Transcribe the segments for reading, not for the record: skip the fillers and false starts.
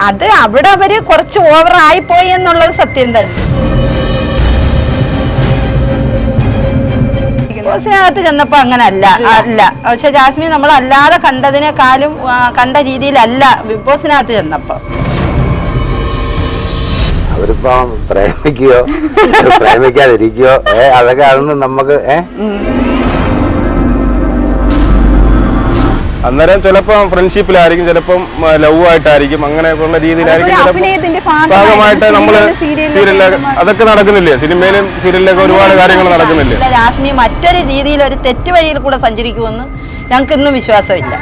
അത് അവിടെ അവര് കുറച്ച് ഓവർ ആയിപ്പോയി എന്നുള്ളത് സത്യം തന്നെ. ബിഗ് ബോസിനകത്ത് ചെന്നപ്പോ അങ്ങനെ അല്ല. പക്ഷെ ജാസ്മിൻ നമ്മൾ അല്ലാതെ കണ്ടതിനേക്കാളും കണ്ട രീതിയിലല്ല ബിഗ് ബോസിനകത്ത് ചെന്നപ്പോ. അവരിപ്പോ പ്രേമിക്കുകയോ പ്രേമിക്കാതിരിക്കുകയോ അതൊക്കെ അതൊന്നും നമുക്ക് അന്നേരം ചിലപ്പോൾ ഫ്രണ്ട്ഷിപ്പിലായിരിക്കും, ചിലപ്പം ലവ് ആയിട്ടായിരിക്കും, അങ്ങനെയൊക്കെയുള്ള രീതിയിലായിരിക്കും. ഭാഗമായിട്ട് നമ്മള് സീരിയലിലൊക്കെ അതൊക്കെ നടക്കുന്നില്ലേ, സിനിമയിലും സീരിയലിലൊക്കെ ഒരുപാട് കാര്യങ്ങൾ നടക്കുന്നില്ലേ. ജാസ്മിൻ മറ്റൊരു രീതിയിൽ ഒരു തെറ്റ് വഴിയിൽ കൂടെ സഞ്ചരിക്കുമെന്ന് ഞങ്ങൾക്ക് ഇന്നും വിശ്വാസമില്ല.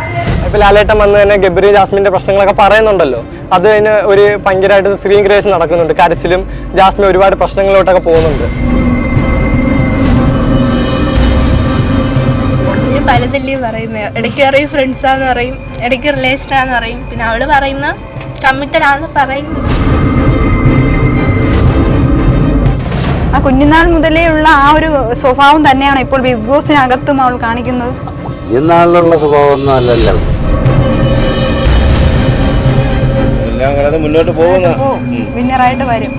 ഇപ്പൊ ലാലേട്ടൻ വന്ന് തന്നെ ഗബ്രി ജാസ്മിന്റെ പ്രശ്നങ്ങളൊക്കെ പറയുന്നുണ്ടല്ലോ, അത് അതിന് ഒരു ഭയങ്കരമായിട്ട് സ്ക്രീൻ ക്രിയേഷൻ നടക്കുന്നുണ്ട്. കരച്ചിലും ജാസ്മിൻ ഒരുപാട് പ്രശ്നങ്ങളിലോട്ടൊക്കെ പോകുന്നുണ്ട്. പലതല്ലേ പറയുന്നത്, ഇടയ്ക്ക് പറയും ഫ്രണ്ട്സാന്ന് പറയും, ഇടയ്ക്ക് റിലേഷനാന്ന് പറയും, പിന്നെ അവള് പറയുന്ന കമ്മിറ്റഡ് ആണെന്ന് പറയുന്നത്. ആ കുഞ്ഞുനാൾ മുതലേ ഉള്ള ആ ഒരു സ്വഭാവം തന്നെയാണ് ഇപ്പോൾ ബിഗ് ബോസിനകത്തും അവൾ കാണിക്കുന്നത്. കുഞ്ഞുനാളിലുള്ള സ്വഭാവമൊന്നും അല്ലല്ലോ. മുന്നോട്ട് പോകുന്ന വിന്നറായിട്ട് വരും,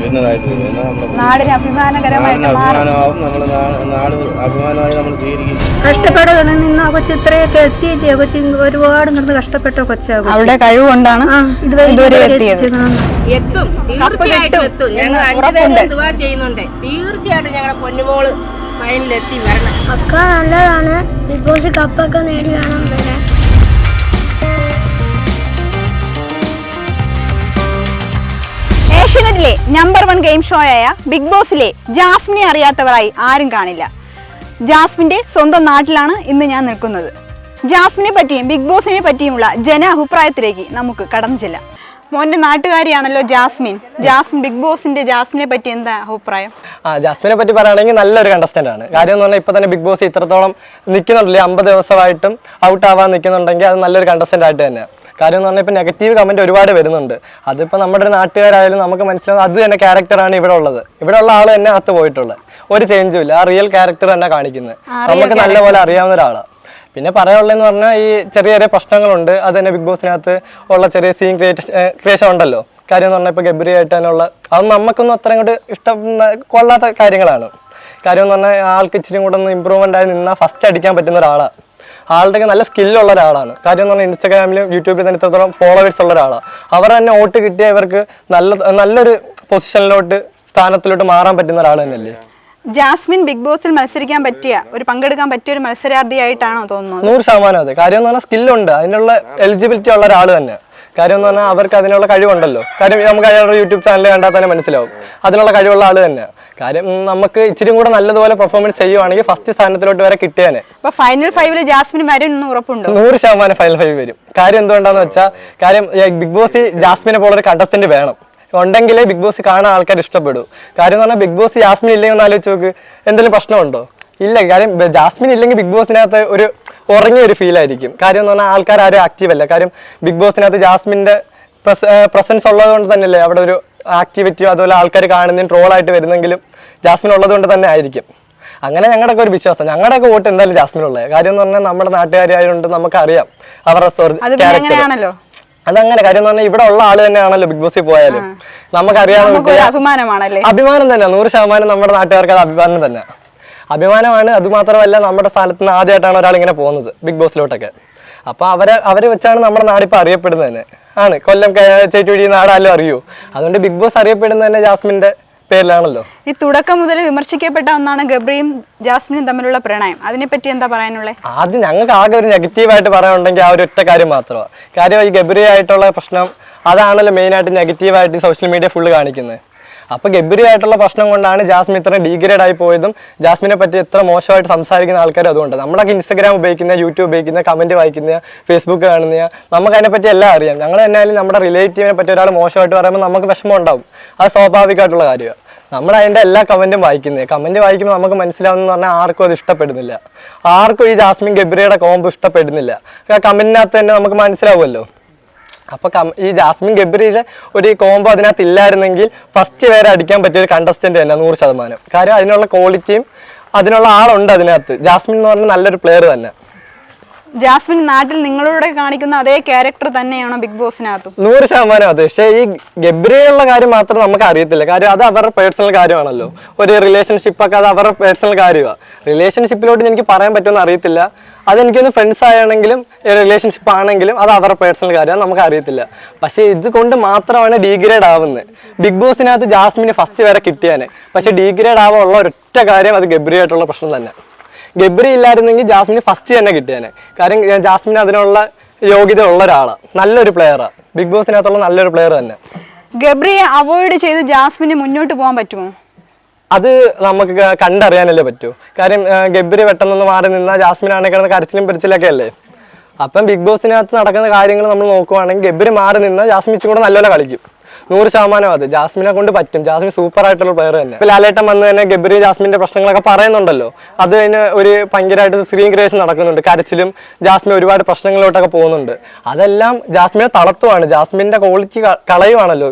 നാടിന് അഭിമാനകരമായിട്ട് കഷ്ടപ്പാടുകളിൽ നിന്ന് ആ കൊച്ചു ഇത്രയൊക്കെ എത്തിയില്ലേ. കൊച്ചി ഒരുപാട് നിന്ന് കഷ്ടപ്പെട്ട കൊച്ചാകും. അവളുടെ കഴിവ് കൊണ്ടാണ് ഇതുവരെ എത്തിയത്. എത്തും, തീർച്ചയായിട്ടും എത്തും. ഞങ്ങൾ രണ്ടുപേരും ദുആ ചെയ്യുന്നുണ്ട്. തീർച്ചയായിട്ടും ഞങ്ങളുടെ പൊന്നുമോള് ഫൈനലിലെത്തി വരണം. ഒക്കെ നല്ലതാണ്. ബിഗ് ബോസ് കപ്പൊക്കെ നേടി വേണം വരാൻ. ഏഷ്യനെറ്റിലെ നമ്പർ 1 ഗെയിം ഷോ ആയ ബിഗ് ബോസിലെ ജാസ്മിനെ അറിയാത്തവരായി ആരും കാണില്ല. ജാസ്മിന്റെ സ്വന്തം നാട്ടിലാണ് ഇന്ന് ഞാൻ നിൽക്കുന്നത്. ജാസ്മിനെ പറ്റിയും ബിഗ് ബോസിനെ പറ്റിയുമുള്ള ജന അഭിപ്രായത്തിലേക്ക് നമുക്ക് കടന്നു ചെല്ലാം. മോന്റെ നാട്ടുകാരിയാണല്ലോ ജാസ്മിൻ. ബിഗ് ബോസിന്റെ ജാസ്മിനെ പറ്റി എന്താ അഭിപ്രായം? ജാസ്മിനെ പറ്റി പറയുകയാണെങ്കിൽ നല്ലൊരു കണ്ടസ്റ്റന്റ് ആണ്. കാര്യം എന്ന് പറഞ്ഞാൽ ഇപ്പൊ തന്നെ ബിഗ് ബോസ് ഇത്രത്തോളം നിൽക്കുന്നുണ്ടല്ലേ, 50 ദിവസമായിട്ടും ഔട്ട് ആവാൻ നിൽക്കുന്നുണ്ടെങ്കിൽ അത് നല്ലൊരു കണ്ടസ്റ്റന്റ് ആയിട്ട് തന്നെ. കാര്യം എന്ന് പറഞ്ഞാൽ ഇപ്പം നെഗറ്റീവ് കമൻറ്റ് ഒരുപാട് വരുന്നുണ്ട്. അതിപ്പോൾ നമ്മുടെ ഒരു നാട്ടുകാരായാലും നമുക്ക് മനസ്സിലാവും അത് തന്നെ ക്യാരക്ടറാണ് ഇവിടെ ഉള്ളത്. ഇവിടെ ഉള്ള ആൾ തന്നെ അകത്ത് പോയിട്ടുള്ളത്, ഒരു ചേഞ്ചും ഇല്ല. ആ റിയൽ ക്യാരക്ടർ തന്നെ കാണിക്കുന്നത് നമുക്ക് നല്ലപോലെ അറിയാവുന്ന ഒരാളാണ്. പിന്നെ പറയാനുള്ളതെന്ന് പറഞ്ഞാൽ ഈ ചെറിയ ചെറിയ പ്രശ്നങ്ങളുണ്ട്. അത് തന്നെ ബിഗ് ബോസിനകത്ത് ഉള്ള ചെറിയ സീൻ ക്രിയേഷൻ ഉണ്ടല്ലോ. കാര്യം എന്ന് പറഞ്ഞാൽ ഇപ്പോൾ ഗബ്രി ആയിട്ട് തന്നെയുള്ള അത് നമുക്കൊന്നും അത്രയും കൂടി ഇഷ്ടം കൊള്ളാത്ത കാര്യങ്ങളാണ്. കാര്യം എന്ന് പറഞ്ഞാൽ ആൾക്ക് ഇച്ചിരി കൂടെ ഒന്ന് ഇമ്പ്രൂവ്മെൻ്റ് ആയി നിന്നാൽ ഫസ്റ്റ് അടിക്കാൻ പറ്റുന്ന ഒരാളാണ്. ആളുടെ നല്ല സ്കില്ലുള്ള ഒരാളാണ്. കാര്യം എന്ന് പറഞ്ഞാൽ ഇൻസ്റ്റാഗ്രാമിലും യൂട്യൂബിൽ തന്നെ ഇത്രത്തോളം ഫോളോവേഴ്സ് ഉള്ള ഒരാളാണ്. അവർ തന്നെ വോട്ട് കിട്ടിയ ഇവർക്ക് നല്ലൊരു പൊസിഷനിലോട്ട് സ്ഥാനത്തിലോട്ട് മാറാൻ പറ്റുന്ന ഒരാൾ തന്നെയല്ലേ. ജാസ്മിൻ ബിഗ് ബോസിൽ പങ്കെടുക്കാൻ പറ്റിയ ഒരു മത്സരാർത്ഥിയായിട്ടാണോ തോന്നുന്നത്? 100% അതെ. കാര്യം എന്ന് പറഞ്ഞാൽ സ്കില്ലുണ്ട്, അതിനുള്ള എലിജിബിലിറ്റി ഉള്ള ഒരാൾ തന്നെ. കാര്യം എന്ന് പറഞ്ഞാൽ അവർക്ക് അതിനുള്ള കഴിവുണ്ടല്ലോ. കാര്യം നമുക്ക് അയാളുടെ യൂട്യൂബ് ചാനൽ കണ്ടാൽ തന്നെ മനസ്സിലാവും അതിനുള്ള കഴിവുള്ള ആൾ തന്നെ. കാര്യം നമുക്ക് ഇച്ചിരി കൂടെ നല്ലതുപോലെ പെർഫോമൻസ് ചെയ്യുവാണെങ്കിൽ ഫസ്റ്റ് സ്ഥാനത്തിലോട്ട് വരെ കിട്ടിയാനെ. ഫൈനൽ 5 ജാസ്മിൻ വരും ഉറപ്പുണ്ടോ? 100% ഫൈനൽ 5 വരും. കാര്യം എന്തുകൊണ്ടാന്ന് വെച്ചാൽ കാര്യം ബിഗ് ബോസ് ജാസ്മിനെ പോലെ ഒരു കണ്ടസ്റ്റന്റ് വേണം, ഉണ്ടെങ്കിലേ ബിഗ് ബോസ് കാണാൻ ആൾക്കാർ ഇഷ്ടപ്പെടൂ. കാര്യം എന്ന് പറഞ്ഞാൽ ബിഗ് ബോസ് ജാസ്മിൻ ഇല്ലെങ്കിൽ ഒന്ന് ആലോചിച്ച് നോക്ക്, എന്തെങ്കിലും പ്രശ്നമുണ്ടോ? ഇല്ല. കാര്യം ജാസ്മിൻ ഇല്ലെങ്കിൽ ബിഗ് ബോസിനകത്ത് ഒരു ഉറങ്ങിയ ഒരു ഫീൽ ആയിരിക്കും. കാര്യം എന്ന് പറഞ്ഞാൽ ആൾക്കാർ ആരും ആക്റ്റീവ് അല്ല. കാര്യം ബിഗ് ബോസിനകത്ത് ജാസ്മിൻ്റെ പ്രസൻസ് ഉള്ളത് കൊണ്ട് തന്നെയല്ലേ അവിടെ ഒരു ആക്ടിവിറ്റിയോ അതുപോലെ ആൾക്കാർ കാണുന്നതും ട്രോളായിട്ട് വരുന്നെങ്കിലും ജാസ്മിൻ ഉള്ളത് കൊണ്ട് തന്നെ ആയിരിക്കും. അങ്ങനെ ഞങ്ങളുടെയൊക്കെ ഒരു വിശ്വാസം. ഞങ്ങളുടെയൊക്കെ വോട്ട് എന്തായാലും ജാസ്മിനുള്ളത്. കാര്യം എന്ന് പറഞ്ഞാൽ നമ്മുടെ നാട്ടുകാരായതുകൊണ്ട് നമുക്കറിയാം അവരുടെ ക്യാരക്ടർ. അതങ്ങനെ. കാര്യം എന്ന് പറഞ്ഞാൽ ഇവിടെ ഉള്ള ആള് തന്നെയാണല്ലോ ബിഗ് ബോസിൽ പോയാലും നമുക്കറിയാവുന്ന അഭിമാനം തന്നെ. 100% നമ്മുടെ നാട്ടുകാർക്ക് അത് അഭിമാനമാണ്. അതുമാത്രമല്ല നമ്മുടെ സ്ഥലത്ത് നിന്ന് ആദ്യമായിട്ടാണ് ഒരാൾ ഇങ്ങനെ പോകുന്നത് ബിഗ് ബോസിലോട്ടൊക്കെ. അപ്പോൾ അവരെ വെച്ചാണ് നമ്മുടെ നാടിപ്പോൾ അറിയപ്പെടുന്നത് തന്നെ ആണ്. കൊല്ലം ചേറ്റുവഴി നാടാലും അറിയൂ. അതുകൊണ്ട് ബിഗ് ബോസ് അറിയപ്പെടുന്നത് തന്നെ ജാസ്മിന്റെ പേരിലാണല്ലോ. ഈ തുടക്കം മുതൽ വിമർശിക്കപ്പെട്ട ഒന്നാണ് ഗബ്രിയും ജാസ്മിനും തമ്മിലുള്ള പ്രണയം. അതിനെപ്പറ്റി എന്താ പറയാനുള്ളത്? ആദ്യം ഞങ്ങൾക്ക് ആകെ ഒരു നെഗറ്റീവായിട്ട് പറയാനുണ്ടെങ്കിൽ ആ ഒരു ഒറ്റ കാര്യം മാത്രമാണ്. കാര്യം ഈ ഗബ്രി ആയിട്ടുള്ള പ്രശ്നം അതാണല്ലോ മെയിനായിട്ട് നെഗറ്റീവായിട്ട് സോഷ്യൽ മീഡിയ ഫുള്ള് കാണിക്കുന്നത്. അപ്പോൾ ഗബ്രി ആയിട്ടുള്ള പ്രശ്നം കൊണ്ടാണ് ജാസ്മിൻ ഇത്ര ഡീഗ്രേഡ് ആയി പോയതും ജാസ്മിനെ പറ്റി ഇത്ര മോശമായിട്ട് സംസാരിക്കുന്ന ആൾക്കാർ. അതുകൊണ്ട് നമ്മളൊക്കെ ഇൻസ്റ്റാഗ്രാം ഉപയോഗിക്കുന്ന, യൂട്യൂബ് ഉപയോഗിക്കുന്ന, കമൻറ്റ് വായിക്കുന്ന, ഫേസ്ബുക്ക് കാണുന്ന, നമുക്ക് അതിനെപ്പറ്റി എല്ലാം അറിയാം. ഞങ്ങൾ എന്നാലും നമ്മുടെ റിലേറ്റീവിനെ പറ്റി ഒരാൾ മോശമായിട്ട് പറയുമ്പോൾ നമുക്ക് വിഷമം ഉണ്ടാവും. അത് സ്വാഭാവികമായിട്ടുള്ള കാര്യമാണ്. നമ്മൾ അതിൻ്റെ എല്ലാ കമൻറ്റും വായിക്കുന്നത്. കമൻറ്റ് വായിക്കുമ്പോൾ നമുക്ക് മനസ്സിലാവുന്നതെന്ന് പറഞ്ഞാൽ ആർക്കും അത് ഇഷ്ടപ്പെടുന്നില്ല. ആർക്കും ഈ ജാസ്മിൻ ഗബ്രിയുടെ കോംബോ ഇഷ്ടപ്പെടുന്നില്ല. കമൻറ്റിനകത്ത് തന്നെ നമുക്ക് മനസ്സിലാവുമല്ലോ. അപ്പോൾ ഈ ജാസ്മിൻ ഗബ്രിയുടെ ഒരു കോംബോ അതിനകത്ത് ഇല്ലായിരുന്നെങ്കിൽ ഫസ്റ്റ് പേരെ അടിക്കാൻ പറ്റിയ ഒരു കണ്ടസ്റ്റന്റ് തന്നെ 100%. കാര്യം അതിനുള്ള ക്വാളിറ്റിയും അതിനുള്ള ആളുണ്ട് അതിനകത്ത്. ജാസ്മിൻ എന്ന് പറഞ്ഞാൽ നല്ലൊരു പ്ലെയർ തന്നെ. ജാസ്മിൻ നാട്ടിൽ നിങ്ങളോട് കാണിക്കുന്ന അതേ ക്യാരക്ടർ തന്നെയാണോ ബിഗ് ബോസിനകത്തും? 100% അതെ. പക്ഷേ ഈ ഗബ്രിയുള്ള കാര്യം മാത്രം നമുക്ക് അറിയത്തില്ല. കാര്യം അത് അവരുടെ പേഴ്സണൽ കാര്യമാണല്ലോ. ഒരു റിലേഷൻഷിപ്പ് ഒക്കെ അത് അവരുടെ പേഴ്സണൽ കാര്യമാണ്. റിലേഷൻഷിപ്പിലോട്ട് എനിക്ക് പറയാൻ പറ്റുമെന്ന് അറിയത്തില്ല. അതെനിക്കൊന്ന് ഫ്രണ്ട്സ് ആണെങ്കിലും റിലേഷൻഷിപ്പ് ആണെങ്കിലും അത് അവരുടെ പേഴ്സണൽ കാര്യമാണ്, നമുക്ക് അറിയത്തില്ല. പക്ഷേ ഇതുകൊണ്ട് മാത്രമാണ് ഡീഗ്രേഡ് ആവുന്നത്. ബിഗ് ബോസിനകത്ത് ജാസ്മിന് ഫസ്റ്റ് വരെ കിട്ടിയാനെ, പക്ഷേ ഡീഗ്രേഡ് ആവാനുള്ള ഒരൊറ്റ കാര്യം അത് ഗബ്രി ആയിട്ടുള്ള പ്രശ്നം തന്നെ. ഗബ്രി ഇല്ലായിരുന്നെങ്കിൽ ജാസ്മിന് ഫസ്റ്റ് തന്നെ കിട്ടിയാനെ. കാര്യം ജാസ്മിന് അതിനുള്ള യോഗ്യത ഉള്ള ഒരാളാണ്, നല്ലൊരു പ്ലെയറാണ്, ബിഗ് ബോസിനകത്തുള്ള നല്ലൊരു പ്ലെയർ തന്നെ. ഗബ്രിയെ അവോയ്ഡ് ചെയ്ത് ജാസ്മിന് മുന്നോട്ട് പോകാൻ പറ്റുമോ? അത് നമുക്ക് കണ്ടറിയാനല്ലേ പറ്റൂ. കാര്യം ഗബ്രി പെട്ടെന്നൊന്ന് മാറി നിന്നാൽ ജാസ്മിനാണെങ്കിൽ കിടന്ന് കരച്ചിലും പെരിച്ചിലൊക്കെ അല്ലേ. അപ്പം ബിഗ് ബോസിനകത്ത് നടക്കുന്ന കാര്യങ്ങൾ നമ്മൾ നോക്കുവാണെങ്കിൽ ഗബ്രി മാറി നിന്നാൽ ജാസ്മിൻ ഇച്ചും കൂടെ നല്ലപോലെ കളിക്കും. 100% അത് ജാസ്മിനെ കൊണ്ട് പറ്റും. ജാസ്മിൻ സൂപ്പർ ആയിട്ടുള്ള പ്ലെയർ തന്നെ. ഇപ്പൊ ലാലേട്ടൻ വന്ന് തന്നെ ഗബ്രി ജാസ്മിന്റെ പ്രശ്നങ്ങളൊക്കെ പറയുന്നുണ്ടല്ലോ. അത് തന്നെ ഒരു ഭയങ്കരമായിട്ട് സ്ക്രീൻ ക്രിയേഷൻ നടക്കുന്നുണ്ട്. കരച്ചിലും ജാസ്മിൻ ഒരുപാട് പ്രശ്നങ്ങളിലോട്ടൊക്കെ പോകുന്നുണ്ട്. അതെല്ലാം ജാസ്മിനെ തളർത്തുവാണ്, ജാസ്മിന്റെ ക്വാളിറ്റി കളയുവാണല്ലോ.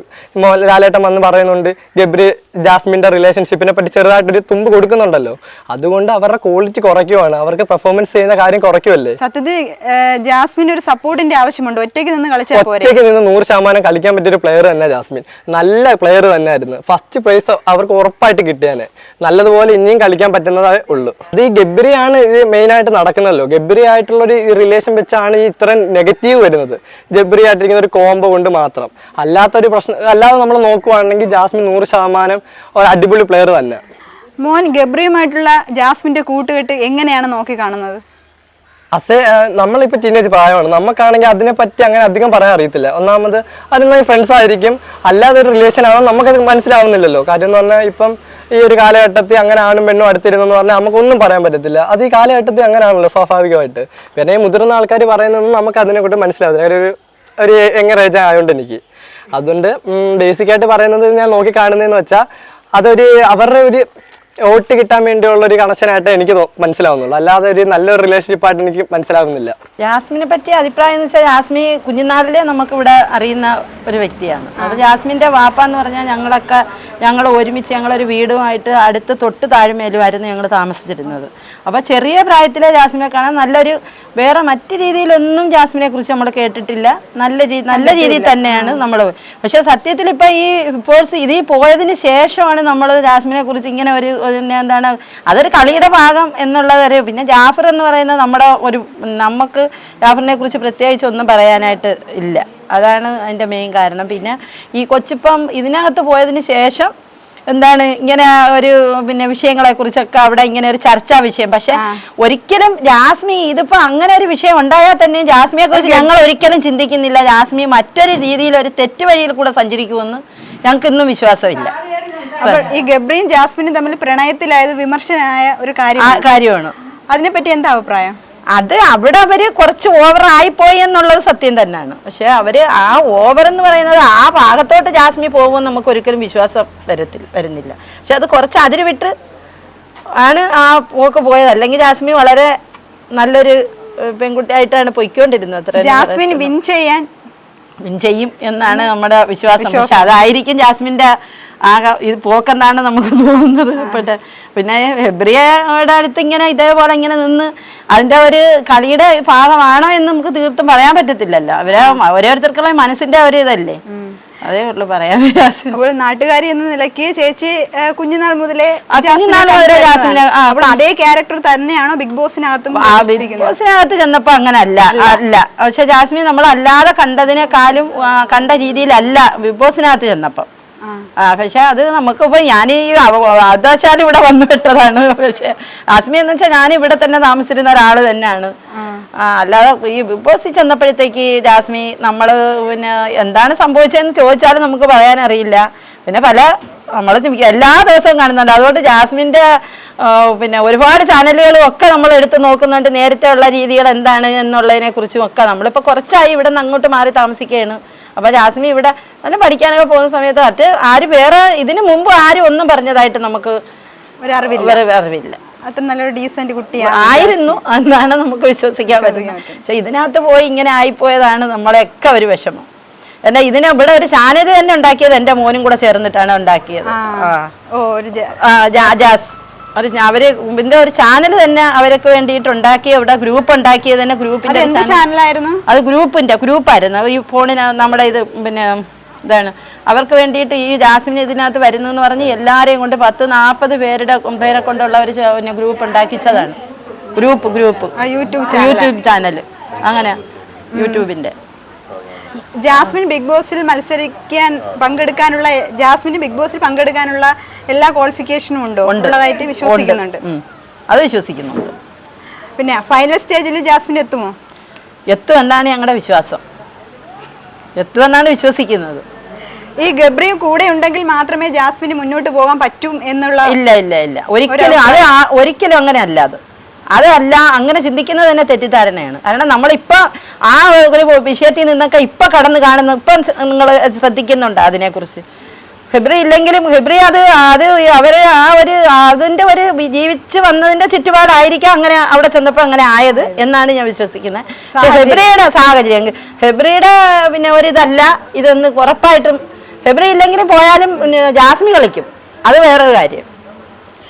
ലാലേട്ടൻ വന്ന് പറയുന്നുണ്ട് ഗബ്രി ജാസ്മിന്റെ റിലേഷൻഷിപ്പിനെ പറ്റി ചെറുതായിട്ടൊരു തുമ്പ് കൊടുക്കുന്നുണ്ടല്ലോ. അതുകൊണ്ട് അവരുടെ ക്വാളിറ്റി കുറയ്ക്കുവാണ്, അവർക്ക് പെർഫോമൻസ് ചെയ്യുന്ന കാര്യം കുറയ്ക്കുമല്ലേ. സത്യത്തിൽ ജാസ്മിന് ഒരു സപ്പോർട്ടിന്റെ ആവശ്യമുണ്ട്. ഒറ്റയ്ക്ക് നിന്ന് കളിച്ചാൽ പോരെ? ഒറ്റയ്ക്ക് നിന്ന് 100% കളിക്കാൻ പറ്റിയൊരു പ്ലെയർ തന്നെ ജാസ്മിൻ. നല്ല പ്ലെയർ തന്നെയായിരുന്നു. ഫസ്റ്റ് പ്രൈസ് അവർക്ക് ഉറപ്പായിട്ട് കിട്ടിയാനെ. നല്ലതുപോലെ ഇനിയും കളിക്കാൻ പറ്റുന്നതേ ഉള്ളൂ. അത് ഈ ഗബ്രിയാണ് ഇത് മെയിൻ ആയിട്ട് നടക്കുന്നല്ലോ. ഗബ്രി ആയിട്ടുള്ള ഒരു റിലേഷൻ വെച്ചാണ് ഈ ഇത്ര നെഗറ്റീവ് വരുന്നത്. ഗബ്രി ആയിട്ടിരിക്കുന്ന ഒരു കോംബോ കൊണ്ട് മാത്രം. അല്ലാത്തൊരു പ്രശ്നം അല്ലാതെ നമ്മൾ നോക്കുവാണെങ്കിൽ ജാസ്മിൻ 100% ഒരു അടിപൊളി പ്ലെയർ തന്നെ. മോൻ ഗബ്രിയുമായിട്ടുള്ള ജാസ്മിന്റെ കൂട്ടുകെട്ട് എങ്ങനെയാണ് നോക്കി കാണുന്നത്? നമ്മളിപ്പോൾ ടീനേജ് പ്രായമാണ്, നമുക്കാണെങ്കിൽ അതിനെപ്പറ്റി അങ്ങനെ അധികം പറയാൻ അറിയത്തില്ല. ഒന്നാമത് അതിന് ഫ്രണ്ട്സ് ആയിരിക്കും, അല്ലാതെ ഒരു റിലേഷൻ ആണോ നമുക്കത് മനസ്സിലാവുന്നില്ലല്ലോ. കാര്യം എന്ന് പറഞ്ഞാൽ ഇപ്പം ഈ ഒരു കാലഘട്ടത്തിൽ അങ്ങനെ ആണും പെണ്ണും അടുത്തിരുന്നെന്ന് പറഞ്ഞാൽ നമുക്കൊന്നും പറയാൻ പറ്റത്തില്ല. അത് ഈ കാലഘട്ടത്തിൽ അങ്ങനെയാണല്ലോ സ്വാഭാവികമായിട്ട്. പിന്നെ ഈ മുതിർന്ന ആൾക്കാർ പറയുന്നതൊന്നും നമുക്ക് അതിനെക്കൂട്ട് മനസ്സിലാവുന്നില്ല. ഒരു യങ്ങർ ഏജ് ആയതുകൊണ്ട് എനിക്ക് അതുകൊണ്ട് ബേസിക്കായിട്ട് പറയുന്നത് ഞാൻ നോക്കി കാണുന്നതെന്ന് വെച്ചാൽ അതൊരു അവരുടെ ഒരു വോട്ട് കിട്ടാൻ വേണ്ടിയുള്ള ഒരു കണക്ഷനായിട്ട് എനിക്ക് മനസ്സിലാവുന്നുള്ളൂ. അല്ലാതെ ഒരു നല്ലൊരു റിലേഷൻഷിപ്പായിട്ട് എനിക്ക് മനസ്സിലാവുന്നില്ല. ജാസ്മിനെ പറ്റി അഭിപ്രായം എന്ന് വെച്ചാൽ ജാസ്മി കുഞ്ഞുനാളിലെ നമുക്കിവിടെ അറിയുന്ന ഒരു വ്യക്തിയാണ്. അപ്പോൾ ജാസ്മിൻ്റെ വാപ്പ എന്ന് പറഞ്ഞാൽ ഞങ്ങൾ ഒരുമിച്ച് ഞങ്ങളൊരു വീടുമായിട്ട് അടുത്ത് തൊട്ട് താഴ്മയിലുമായിരുന്നു ഞങ്ങൾ താമസിച്ചിരുന്നത്. അപ്പോൾ ചെറിയ പ്രായത്തിലെ ജാസ്മിനെ കാണാൻ നല്ലൊരു വേറെ മറ്റു രീതിയിലൊന്നും ജാസ്മിനെ കുറിച്ച് നമ്മൾ കേട്ടിട്ടില്ല. നല്ല രീതിയിൽ തന്നെയാണ് നമ്മൾ. പക്ഷേ സത്യത്തിൽ ഇപ്പം ഈ സ്പോർട്സ് ഇതിൽ പോയതിന് ശേഷമാണ് നമ്മൾ ജാസ്മിനെ കുറിച്ച് ഇങ്ങനെ ഒരു എന്താണ് അതൊരു കളിയുടെ ഭാഗം എന്നുള്ളതൊരു. പിന്നെ ജാഫർ എന്ന് പറയുന്നത് നമുക്ക് ജാഫറിനെ കുറിച്ച് പ്രത്യേകിച്ച് ഒന്നും പറയാനായിട്ട് ഇല്ല. അതാണ് അതിൻ്റെ മെയിൻ കാരണം. പിന്നെ ഈ കൊച്ചിപ്പം ഇതിനകത്ത് പോയതിന് ശേഷം എന്താണ് ഇങ്ങനെ ഒരു വിഷയങ്ങളെ കുറിച്ചൊക്കെ അവിടെ ഇങ്ങനെ ഒരു ചർച്ചാ വിഷയം. പക്ഷെ ഒരിക്കലും ജാസ്മി ഇതിപ്പോ അങ്ങനെ ഒരു വിഷയം ഉണ്ടായാൽ തന്നെ ജാസ്മിയെ കുറിച്ച് ഞങ്ങൾ ഒരിക്കലും ചിന്തിക്കുന്നില്ല. ജാസ്മി മറ്റൊരു രീതിയിൽ ഒരു തെറ്റ് വഴിയിൽ കൂടെ സഞ്ചരിക്കുമെന്ന് ഞങ്ങൾക്ക് ഇന്നും വിശ്വാസമില്ല. ഈ ഗബ്രിയും ജാസ്മിനും തമ്മിൽ പ്രണയത്തിലായത് വിമർശനായ ഒരു കാര്യമാണ്. അതിനെപ്പറ്റി എന്താ അഭിപ്രായം? അത് അവിടെ അവര് കുറച്ച് ഓവർ ആയിപ്പോയി എന്നുള്ളത് സത്യം തന്നെയാണ്. പക്ഷെ അവര് ആ ഓവർ എന്ന് പറയുന്നത് ആ ഭാഗത്തോട്ട് ജാസ്മി പോകുമെന്ന് നമുക്ക് ഒരിക്കലും വിശ്വാസം വരുന്നില്ല. പക്ഷെ അത് കുറച്ച് അതിര് വിട്ട് ആണ് ആ പോക്ക് പോയത്. അല്ലെങ്കിൽ ജാസ്മി വളരെ നല്ലൊരു പെൺകുട്ടിയായിട്ടാണ് പൊയ്ക്കൊണ്ടിരുന്നത്. ജാസ്മിൻ വിൻ ചെയ്യും എന്നാണ് നമ്മുടെ വിശ്വാസം. പക്ഷെ അതായിരിക്കും ജാസ്മിന്റെ ഇത് പോക്കെന്നാണ് നമുക്ക് തോന്നുന്നത്. പിന്നെ ഗബ്രിയുടെ അടുത്ത് ഇങ്ങനെ ഇതേപോലെ ഇങ്ങനെ നിന്ന് അതിന്റെ ഒരു കളിയുടെ ഭാഗമാണോ എന്ന് നമുക്ക് തീർത്തും പറയാൻ പറ്റത്തില്ലല്ലോ. ഓരോരുത്തർക്കുള്ള മനസ്സിന്റെ ഒരു ഇതല്ലേ, അതേ ഉള്ളു പറയാൻ. അപ്പോൾ നാട്ടുകാരി എന്ന നിലയ്ക്ക് ചേച്ചി കുഞ്ഞുനാൾ മുതലേ അതേ ക്യാരക്ടർ തന്നെയാണോ ബിഗ് ബോസിനകത്തും? ബിഗ് ബോസിനകത്ത് ചെന്നപ്പോ അങ്ങനെ അല്ല. പക്ഷെ ജാസ്മിൻ നമ്മൾ അല്ലാതെ കണ്ടതിനേക്കാളും കണ്ട രീതിയിലല്ല ബിഗ് ബോസിനകത്ത് ചെന്നപ്പോ. പക്ഷെ അത് നമുക്കിപ്പോ ഞാൻ ഈ ആദാശാലും ഇവിടെ വന്നു വിട്ടതാണ്. പക്ഷെ ജാസ്മി എന്ന് വെച്ചാൽ ഞാൻ ഇവിടെ തന്നെ താമസിച്ചിരുന്ന ഒരാള് തന്നെയാണ്. അല്ലാതെ ഈ ബിഗ് ബോസിൽ ചെന്നപ്പോഴത്തേക്ക് ജാസ്മി നമ്മള് എന്താണ് സംഭവിച്ചതെന്ന് ചോദിച്ചാലും നമുക്ക് പറയാനറിയില്ല. പിന്നെ നമ്മൾ എല്ലാ ദിവസവും കാണുന്നുണ്ട്. അതുകൊണ്ട് ജാസ്മിന്റെ ഒരുപാട് ചാനലുകളും ഒക്കെ നമ്മൾ എടുത്ത് നോക്കുന്നുണ്ട്. നേരത്തെ ഉള്ള രീതികൾ എന്താണ് എന്നുള്ളതിനെ കുറിച്ചും ഒക്കെ നമ്മളിപ്പോ കുറച്ചായി ഇവിടെ നിന്ന് അങ്ങോട്ട് മാറി താമസിക്കുകയാണ്. അപ്പൊ ജാസ്മി ഇവിടെ തന്നെ പഠിക്കാനൊക്കെ പോകുന്ന സമയത്ത് വേറെ ഇതിനു മുമ്പ് ആരും ഒന്നും പറഞ്ഞതായിട്ട് നമുക്ക് അറിവില്ല. അത്ര നല്ലൊരു ഡീസന്റ് കുട്ടിയാണ് ആയിരുന്നു എന്നാണ് നമുക്ക് വിശ്വസിക്കാൻ പറ്റുന്നത്. പക്ഷെ ഇതിനകത്ത് പോയി ഇങ്ങനെ ആയിപ്പോയതാണ് നമ്മളെയൊക്കെ ഒരു വിഷമം. എന്നാ ഇവിടെ ഒരു ചാനൽ തന്നെ ഉണ്ടാക്കിയത് എന്റെ മോനും കൂടെ ചേർന്നിട്ടാണ് ഉണ്ടാക്കിയത്. അവര് ഇതിന്റെ ഒരു ചാനൽ തന്നെ അവർക്ക് വേണ്ടിയിട്ട് ഉണ്ടാക്കി, ഇവിടെ ഗ്രൂപ്പ് ഉണ്ടാക്കിയത് തന്നെ ഗ്രൂപ്പിന്റെ ചാനലായിരുന്നു. അത് ഗ്രൂപ്പായിരുന്നു. ഈ ഫോണിന് നമ്മുടെ ഇത് പിന്നെ ഇതാണ് അവർക്ക് വേണ്ടിയിട്ട് ഈ ജാസ്മിൻ ഇതിനകത്ത് വരുന്നെന്ന് പറഞ്ഞ് എല്ലാവരെയും കൊണ്ട് 10-40 പേരെ കൊണ്ടുള്ള ഒരു ഗ്രൂപ്പ് ഉണ്ടാക്കിച്ചതാണ്. ഗ്രൂപ്പ് യൂട്യൂബ് ചാനൽ അങ്ങനെ യൂട്യൂബിന്റെ. ജാസ്മിൻ ബിഗ് ബോസിൽ പങ്കെടുക്കാനുള്ള എല്ലാ ക്വാളിഫിക്കേഷനും ഉള്ളതായിട്ട് വിശ്വസിക്കുന്നുണ്ട്. അത് വിശ്വസിക്കുന്നുണ്ട്. പിന്നെ ഫൈനൽ സ്റ്റേജിൽ ജാസ്മിൻ എത്തുമോ? എത്തുമെന്നാണ് ഞങ്ങളുടെ വിശ്വാസം. എത്തുമെന്നാണ് വിശ്വസിക്കുന്നത്. ഈ ഗബ്രിയും കൂടെ ഉണ്ടെങ്കിൽ മാത്രമേ ജാസ്മിന് മുന്നോട്ട് പോകാൻ പറ്റും എന്നുള്ള ഇല്ല ഒരിക്കലും അങ്ങനെ അല്ല. അതല്ല, അങ്ങനെ ചിന്തിക്കുന്നത് തന്നെ തെറ്റിദ്ധാരണയാണ്. കാരണം നമ്മളിപ്പോ ആ ഒരു വിഷയത്തിൽ നിന്നൊക്കെ ഇപ്പൊ കടന്നു കാണുന്ന ഇപ്പം നിങ്ങൾ ശ്രദ്ധിക്കുന്നുണ്ട് അതിനെക്കുറിച്ച്. ഫെബ്രി ഇല്ലെങ്കിലും ഫെബ്രി അത് അവര് അതിന്റെ ഒരു ജീവിച്ച് വന്നതിന്റെ ചുറ്റുപാടായിരിക്കാം അങ്ങനെ അവിടെ ചെന്നപ്പോ അങ്ങനെ ആയത് എന്നാണ് ഞാൻ വിശ്വസിക്കുന്നത്. ഫെബ്രിയുടെ സാഹചര്യം, ഫെബ്രിയുടെ പിന്നെ ഒരിതല്ല ഇതൊന്ന് ഉറപ്പായിട്ടും. ഫെബ്രി ഇല്ലെങ്കിലും പോയാലും ജാസ്മിൻ കളിക്കും, അത് വേറൊരു കാര്യം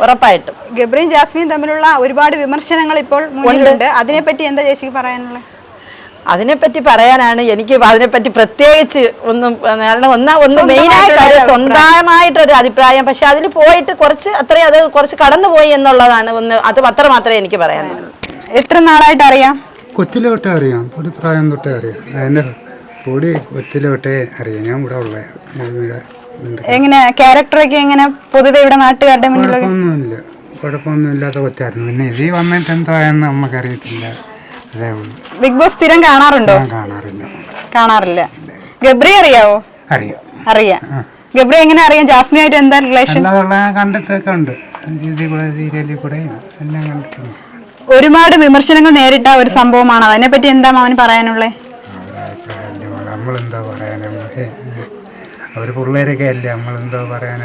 ഉറപ്പായിട്ടും. ഗബ്രിയും ജാസ്മിനും തമ്മിലുള്ള ഒരുപാട് വിമർശനങ്ങൾ ഇപ്പോൾ മുന്നിലുണ്ട്. അതിനെപ്പറ്റി എന്താ ചേച്ചിക്ക് പറയാനുള്ളത്? അതിനെപ്പറ്റി പറയാനാണ് എനിക്ക് അതിനെപ്പറ്റി പ്രത്യേകിച്ച് ഒന്നും മെയിനായിട്ട് സ്വന്തമായിട്ടൊരു അഭിപ്രായം. പക്ഷെ അതിൽ പോയിട്ട് കുറച്ച് കടന്നുപോയി എന്നുള്ളതാണ് അത് മാത്രമേ എനിക്ക് പറയാനുള്ളൂ. എത്ര നാളായിട്ട് അറിയാം? കൊച്ചിലോട്ടേ അറിയാം, പൊടി പ്രായം തൊട്ടേ അറിയാം. അതിന്റെ പൊടി കൊച്ചിലോട്ടേ അറിയാം. ഞാൻ ഇവിടെ ഉള്ള എങ്ങനെ ക്യാരക്ടറൊക്കെ എങ്ങനെ പൊതുവെ ഇവിടെ നാട്ടുകാരുടെ മുന്നിൽ? കുഴപ്പമൊന്നും ഇല്ലാത്ത കൊച്ചായിരുന്നു. പിന്നെ ഇതിൽ വന്നിട്ട് എന്തായെന്ന് നമുക്കറിയത്തില്ല. അതേ ഉള്ളൂ. ബിഗ് ബോസ് സ്ഥിരം കാണാറുണ്ടോ? കാണാറില്ല. ഗബ്രി അറിയാവോ? അറിയാം. ഗബ്രി എങ്ങനെ അറിയാം? ജാസ്മിനായിട്ട് എന്താ റിലേഷൻ? കണ്ടിട്ടൊക്കെ ഉണ്ട്, സീരിയലിൽ കൂടെ എല്ലാം കണ്ടിട്ടുണ്ട്. ഒരുപാട് വിമർശനങ്ങൾ നേരിട്ട ഒരു സംഭവമാണ്. അതിനെപ്പറ്റി എന്താ അവന് പറയാനുള്ളത്? നമ്മളെന്താ പറയാൻ, അവര് പിള്ളേരൊക്കെ അല്ലേ, നമ്മളെന്തോ പറയാൻ.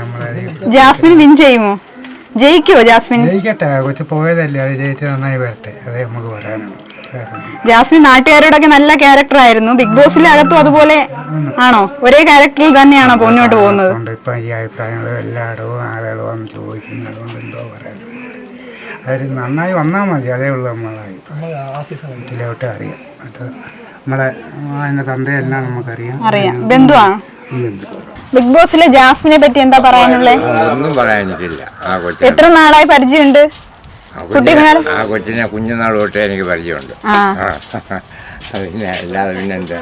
ജാസ്മിൻ വിൻ ചെയ്യുമോ? ജയിക്കുമോ ജാസ്മിൻ? ജയിക്കട്ടെ, കൊച്ചു പോയതല്ലേ, അത് ജയിച്ച് നന്നായി വരട്ടെ, അതേ നമുക്ക് പറയാനുള്ളൂ. ജാസ്മിൻ നാട്ടുകാരോടൊക്കെ നല്ല ക്യാരക്ടർ ആയിരുന്നു. ബിഗ് ബോസിലെ അകത്തും അതുപോലെ ആണോ? ഒരേ ക്യാരക്ടറിൽ തന്നെയാണോ മുന്നോട്ട് പോകുന്നത്? ഇപ്പൊ ഈ അഭിപ്രായങ്ങളും എല്ലായിടവും ആളുകളും വന്ന് ചോദിക്കുന്നത്, അതുകൊണ്ട് എന്തോ പറയാൻ. അവര് നന്നായി വന്നാൽ മതി, അതേ ഉള്ളൂ നമ്മളെ ഇതിലോട്ട് അറിയാം. മറ്റേ നമ്മളെ അതിന്റെ തന്തയെല്ലാം നമുക്കറിയാം. ബന്ധുവാണ്. ബിഗ് ബോസിലെ ജാസ്മിനെ പറ്റി എന്താ പറയാനുള്ളത്? ഒന്നും പറയാനില്ല. എത്ര നാളായി പരിചയമുണ്ട്? ആ കൊച്ചിനെ കുഞ്ഞുനാൾ തൊട്ടേ എനിക്ക് പരിചയമുണ്ട്. പിന്നെ അല്ലാതെ പിന്നെ എന്താ,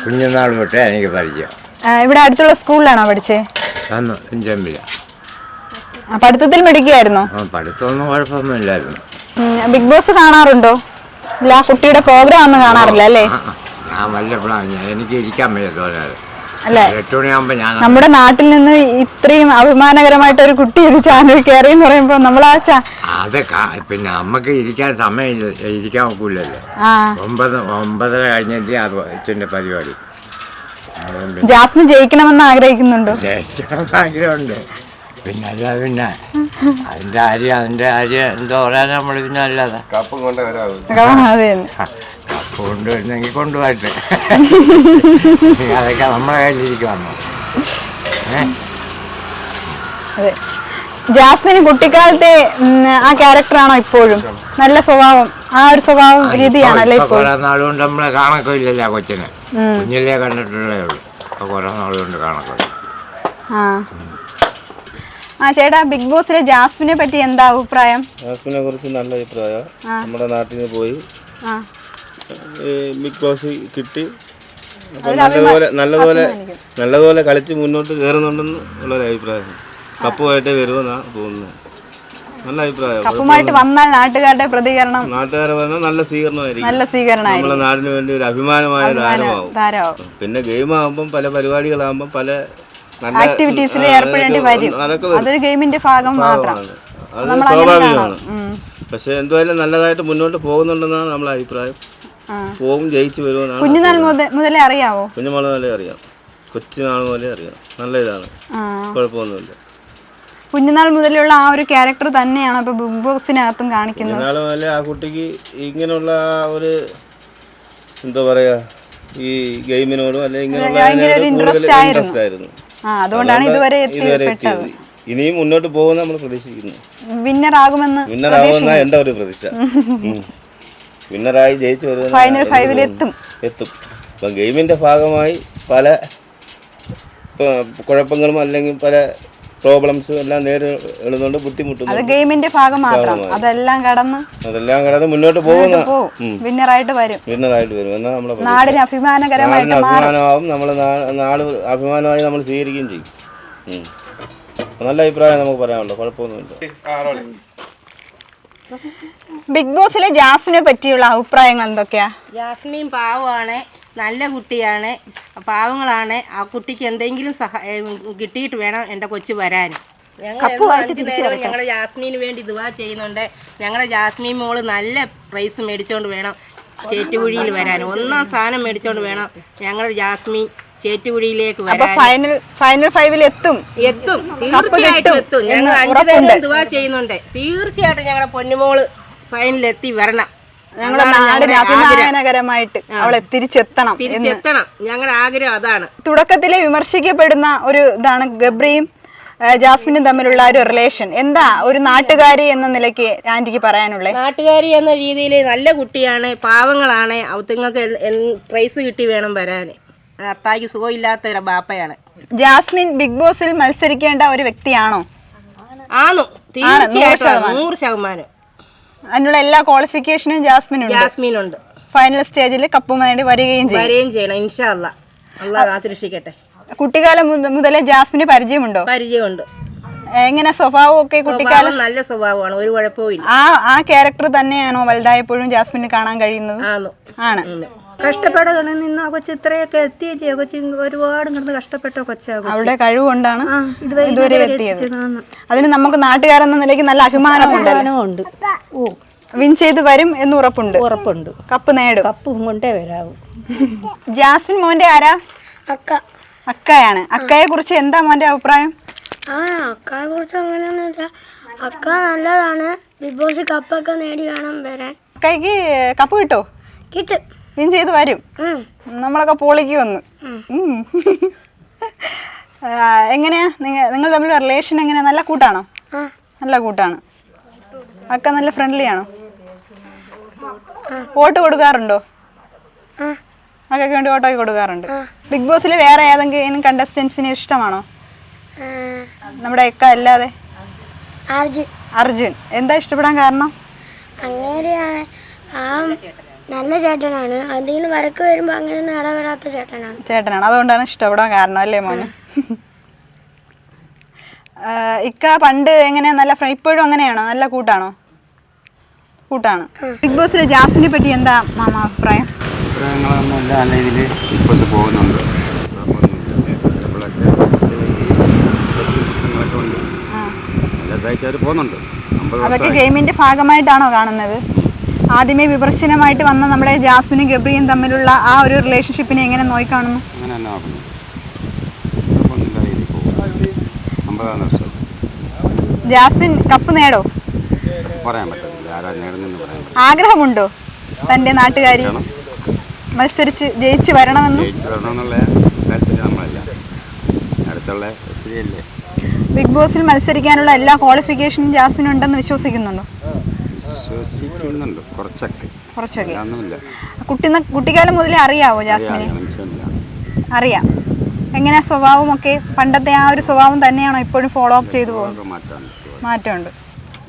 കുഞ്ഞുനാൾ തൊട്ടേ എനിക്ക് പരിചയം. ഇവിടെ അടുത്തുള്ള സ്കൂളിലാണോ പഠിച്ചേ? ചെമ്പില. പഠിത്തത്തിൽ മിടുക്കിയായിരുന്നോ? പഠിത്തമൊന്നും കുഴപ്പമൊന്നുമില്ലായിരുന്നു. ബിഗ് ബോസ് കാണാറുണ്ടോ? ഇല്ല, കുട്ടിയുടെ പ്രോഗ്രാം ഒന്നും കാണാറില്ല അല്ലേ? ഞാൻ വല്ലപ്പോഴാണ്, എനിക്ക് ഇരിക്കാൻ പറ്റത്തോലെ അല്ലേ? 8 മണിയാകുമ്പോ ഞാൻ നമ്മുടെ നാട്ടിൽ നിന്ന് ഇത്രയും അഭിമാനകരമായിട്ട് ഒരു കുട്ടി ഒരു ചാനൽ കയറി എന്ന് പറയുമ്പോ നമ്മളാ അത് പിന്നെ നമുക്ക് ഇരിക്കാൻ സമയമില്ല, ഇരിക്കാൻ ഒക്കില്ലല്ലോ. 9:30 കഴിഞ്ഞിട്ട് അച്ഛൻ്റെ പരിപാടി. ജാസ്മിൻ ജയിക്കണമെന്ന് ആഗ്രഹിക്കുന്നുണ്ടോ? ജയിക്കണമെന്ന് ആഗ്രഹമുണ്ട്. പിന്നെ അല്ലാതെ പിന്നെ അതിന്റെ കാര്യം എന്താ പറയാൻ, നമ്മൾ പിന്നെ അല്ലാതെ കപ്പ് കൊണ്ടുവരുന്നെങ്കിൽ കൊണ്ടുപോയിട്ട് അതൊക്കെ നമ്മളെ കയ്യിലിരിക്കുവാണോ? ജാസ്മിന് കുട്ടിക്കാലത്തെ ആ ക്യാരക്ടറാണോ ഇപ്പോഴും? നല്ല സ്വഭാവം, ആ ഒരു സ്വഭാവം രീതിയാണല്ലേ ഇപ്പോൾ? കുറെ നാളുകൊണ്ട് നമ്മളെ കാണൊക്കെ ഇല്ലല്ലോ കൊച്ചിനെ, കുഞ്ഞിലേ കണ്ടിട്ടുള്ളേ ഉള്ളൂ. അപ്പൊ കുറെ നാളുകൊണ്ട് കാണൊക്കെ. ചേട്ടാ, ബിഗ് ബോസിലെ ജാസ്മിനെ പറ്റി എന്താ അഭിപ്രായം? ജാസ്മിനെ കുറിച്ച് നല്ല അഭിപ്രായം. നമ്മുടെ നാട്ടിൽ നിന്ന് പോയി ബിഗ് ബോസ് കിട്ടി, നല്ലതുപോലെ കളിച്ച് മുന്നോട്ട് കയറുന്നുണ്ടെന്ന് ഉള്ളൊരു അഭിപ്രായം. കപ്പുമായിട്ടേ വരുമെന്നാ തോന്നുന്നത്. നല്ല അഭിപ്രായം. കപ്പുമായിട്ട് വന്നാൽ നാട്ടുകാരുടെ പ്രതികരണം, നല്ല സ്വീകരണമായിരിക്കും. നമ്മുടെ നാടിന് വേണ്ടി ഒരു അഭിമാനമായ താരമാവും. പിന്നെ ഗെയിം ആകുമ്പം പല പരിപാടികളാകുമ്പം പല ആക്ടിവിറ്റീസിൽ ഏർപ്പെടേണ്ടി വരും. അതൊരു ഗെയിമിന്റെ ഭാഗം മാത്രമാണ്, സ്വാഭാവികമാണ്. പക്ഷെ എന്തായാലും നല്ലതായിട്ട് മുന്നോട്ട് പോകുന്നുണ്ടെന്നാണ് നമ്മളെ അഭിപ്രായം. പോകും, ജയിച്ചു വരുമെന്നാണ്. കുഞ്ഞുനാൾ മുതലേ അറിയാവോ? കുഞ്ഞുനാൾ മുതലേ അറിയാം, കൊച്ചുനാൾ മുതലേ അറിയാം. നല്ല ഇതാണ്, കുഴപ്പമൊന്നുമില്ല. കുഞ്ഞുനാൾ മുതലുള്ള ആ ഒരു ക്യാരക്ടർ തന്നെയാണ് ഇപ്പൊ ബിഗ് ബോസിനകത്തും കാണിക്കുന്നത്. കുഞ്ഞുനാൾ മുതലേ ആ കുട്ടിക്ക് ഇങ്ങനെയുള്ള ഒരു എന്താ പറയാ, ഈ ഗെയിമിനോടും അല്ലെങ്കിൽ ഇങ്ങനെയുള്ള ഇൻട്രസ്റ്റ് ആയിരുന്നു. അതുകൊണ്ടാണ് ഇതുവരെ എത്തിപ്പെട്ടത്. ഇനിയും മുന്നോട്ട് പോകുമെന്ന് നമ്മൾ പ്രതീക്ഷിക്കുന്നു. വിന്നറാകുമെന്ന് വിന്നറാകുമെന്ന എൻ്റെ ഒരു പ്രതീക്ഷ. വിന്നറായി ജയിച്ചു വരുന്ന ഫൈനൽ 5-ൽ എത്തും. ഇപ്പം ഗെയിമിൻ്റെ ഭാഗമായി പല കുഴപ്പങ്ങളും അല്ലെങ്കിൽ പല പ്രോബ്ലംസും എല്ലാം നേരിടുന്നുണ്ട്, ബുദ്ധിമുട്ടുന്നു. അത് ഗെയിമിന്റെ ഭാഗം മാത്രം. അതെല്ലാം കടന്ന് മുന്നോട്ട് പോകുന്ന വിന്നറായിട്ട് വരും എന്നാ നമ്മളെ നാടിന് അഭിമാനമാവും. നമ്മൾ നാട് അഭിമാനമായി നമ്മൾ സ്വീകരിക്കുകയും ചെയ്യും. നല്ല അഭിപ്രായം നമുക്ക് പറയാനുള്ളൂ, കുഴപ്പമൊന്നുമില്ല. ബിഗ് ബോസിലെ ജാസ്മിനെ പറ്റിയുള്ള അഭിപ്രായങ്ങൾ എന്തൊക്കെയാ? ജാസ്മിൻ പാവമാണ്, നല്ല കുട്ടിയാണ്, പാവങ്ങളാണ്. ആ കുട്ടിക്ക് എന്തെങ്കിലും കിട്ടിയിട്ട് വേണം എൻ്റെ കൊച്ചു വരാൻ. ഞങ്ങൾ ജാസ്മിന് വേണ്ടി ദുആ ചെയ്യുന്നുണ്ട്. ഞങ്ങളുടെ ജാസ്മിൻ മോള് നല്ല പ്രൈസ് മേടിച്ചോണ്ട് വേണം ചേറ്റുകുഴിയിൽ വരാൻ. 1ാം സ്ഥാനം മേടിച്ചോണ്ട് വേണം ഞങ്ങളുടെ ജാസ്മിൻ ചേറ്റുകുഴിയിലേക്ക് വരാൻ. ഫൈനൽ 5-ൽ എത്തും. തീർച്ചയായിട്ടും എത്തും. ഞങ്ങൾ 5 പേരും ദുആ ചെയ്യുന്നുണ്ട്. തീർച്ചയായിട്ടും ഞങ്ങളുടെ പൊന്നുമോള് ഫൈനലിലെത്തി വരണം. ഞങ്ങളുടെ നാടിന് അഭിമാനകരമായിട്ട് അവളെ തിരിച്ചെത്തണം. ഞങ്ങളുടെ ആഗ്രഹം അതാണ്. തുടക്കത്തിലെ വിമർശിക്കപ്പെടുന്ന ഒരു ഇതാണ് ഗബ്രിയും ജാസ്മിനും തമ്മിലുള്ള ഒരു റിലേഷൻ. എന്താ ഒരു നാട്ടുകാരി എന്ന നിലയ്ക്ക് ആന്റിക്ക് പറയാനുള്ളത്? നാട്ടുകാരി എന്ന രീതിയിൽ നല്ല കുട്ടിയാണ്, പാവങ്ങളാണ്. അവത്തുങ്ങൾക്ക് പ്രൈസ് കിട്ടി വേണം വരാൻ. അത്തായിക്ക് സുഖമില്ലാത്ത ഒരു ബാപ്പയാണ്. ജാസ്മിൻ ബിഗ് ബോസിൽ മത്സരിക്കേണ്ട ഒരു വ്യക്തിയാണോ? ആണോ? തീർച്ചയായിട്ടും 100%. അതിനുള്ള എല്ലാ ക്വാളിഫിക്കേഷനും ജാസ്മിനുണ്ട്. ഫൈനൽ സ്റ്റേജിൽ കപ്പ് നേടി വരികയും ചെയ്യണം. ഇൻഷാ അല്ലാഹ്. അല്ലാഹ് കാത്തിരക്ഷിക്കട്ടെ. കുട്ടിക്കാലം മുതലേ ജാസ്മിന് പരിചയമുണ്ടോ? പരിചയമുണ്ട്. എങ്ങനെ സ്വഭാവമൊക്കെ? കുട്ടിക്കാലം നല്ല സ്വഭാവമാണ്, ഒരു കുഴപ്പമില്ല. ആ ക്യാരക്ടർ തന്നെയാണോ വലുതായപ്പോഴും ജാസ്മിന് കാണാൻ കഴിയുന്നത്? ആണ്. കഷ്ടപ്പെടാൻ നിന്ന് ആ കൊച്ചു ഇത്രയൊക്കെ എത്തിയില്ലേ? കൊച്ചു ഒരുപാട് കിടന്ന് കഷ്ടപ്പെട്ട കൊച്ചാകും. അവളുടെ കഴിവുകൊണ്ടാണ് ഇതുവരെ എത്തിയത്. അതിന് നമുക്ക് നാട്ടുകാരെന്ന നിലയ്ക്ക് നല്ല അഭിമാനമുണ്ട്. വിൻ ചെയ്ത് വരും എന്ന് ഉറപ്പുണ്ട്. കപ്പ് നേടും. കപ്പും കൊണ്ടേ വരാവൂ. ജാസ്മിൻ മോന്റെ ആരാ? അക്കയാണ്. അക്കയെ കുറിച്ച് എന്താ മോന്റെ അഭിപ്രായം? അക്കയെ കുറിച്ച് അങ്ങനെയൊന്നുമില്ല. അക്ക നല്ലതാണ്. ബിഗ് ബോസ് കപ്പൊക്കെ നേടി കാണാൻ വരാൻ. അക്കയ്ക്ക് കപ്പ് കിട്ടോ? കിട്ടും. വിൻ ചെയ്ത് വരും. നമ്മളൊക്കെ പോളിക്ക് വന്നു. എങ്ങനെയാ നിങ്ങൾ തമ്മിലുള്ള റിലേഷൻ എങ്ങനെയാ? നല്ല കൂട്ടാണോ? നല്ല കൂട്ടാണ്. അക്ക നല്ല ഫ്രണ്ട്ലി ആണോ? വോട്ട് കൊടുക്കാറുണ്ടോ? അക്കൊക്കെ വേണ്ടി വോട്ടൊക്കെ കൊടുക്കാറുണ്ട്. ബിഗ് ബോസിൽ വേറെ ഏതെങ്കിലും കണ്ടസ്റ്റൻസിന് ഇഷ്ടമാണോ? നമ്മുടെ അക്ക അല്ലാതെ അർജുൻ. എന്താ ഇഷ്ടപ്പെടാൻ കാരണം? അങ്ങനെയാണ്, ആ നല്ല ചേട്ടനാണ്. എന്തെങ്കിലും വരക്ക് വരുമ്പോ അങ്ങനെ ഇടപെടാത്ത ചേട്ടനാണ്. അതുകൊണ്ടാണ് ഇഷ്ടപ്പെടാൻ കാരണം അല്ലേ മോന്? ഇക്ക പണ്ട് എങ്ങനെയാ? നല്ല ഇപ്പോഴും അങ്ങനെയാണോ? നല്ല കൂട്ടാണോ? കൂട്ടാണ്. ബിഗ് ബോസിലെ ജാസ്മിനെ പറ്റി എന്താ മാമ അഭിപ്രായം? അഭിപ്രായങ്ങളൊന്നും നല്ല രീതിയിൽ ഇപ്പോൾ പോകുന്നുണ്ട്. അതൊക്കെ ഗെയിമിന്റെ ഭാഗമായിട്ടാണോ കാണുന്നത്? ആദ്യമേ വിമർശനമായിട്ട് വന്ന നമ്മുടെ ജാസ്മിനും ഗബ്രിയും തമ്മിലുള്ള ആ ഒരു റിലേഷൻഷിപ്പിനെ എങ്ങനെ നോക്കി കാണുന്നു? ജാസ്മിൻ കപ്പ് നേടോ? ആഗ്രഹമുണ്ടോ തന്റെ നാട്ടുകാരി മത്സരിച്ച് ജയിച്ചു വരണമെന്ന്? ബിഗ് ബോസിൽ മത്സരിക്കാനുള്ള എല്ലാ ക്വാളിഫിക്കേഷനും ജാസ്മിൻ ഉണ്ടെന്ന് വിശ്വസിക്കുന്നുണ്ടോ? കുറച്ചൊക്കെ. കുട്ടിക്കാലം മുതലേ അറിയാവോ ജാസ്മിനെ? അറിയാം. എങ്ങനെയാ സ്വഭാവമൊക്കെ? പണ്ടത്തെ ആ ഒരു സ്വഭാവം തന്നെയാണോ ഇപ്പോഴും ഫോളോ അപ്പ് ചെയ്തു പോകുന്നത്? മാറ്റമുണ്ട്.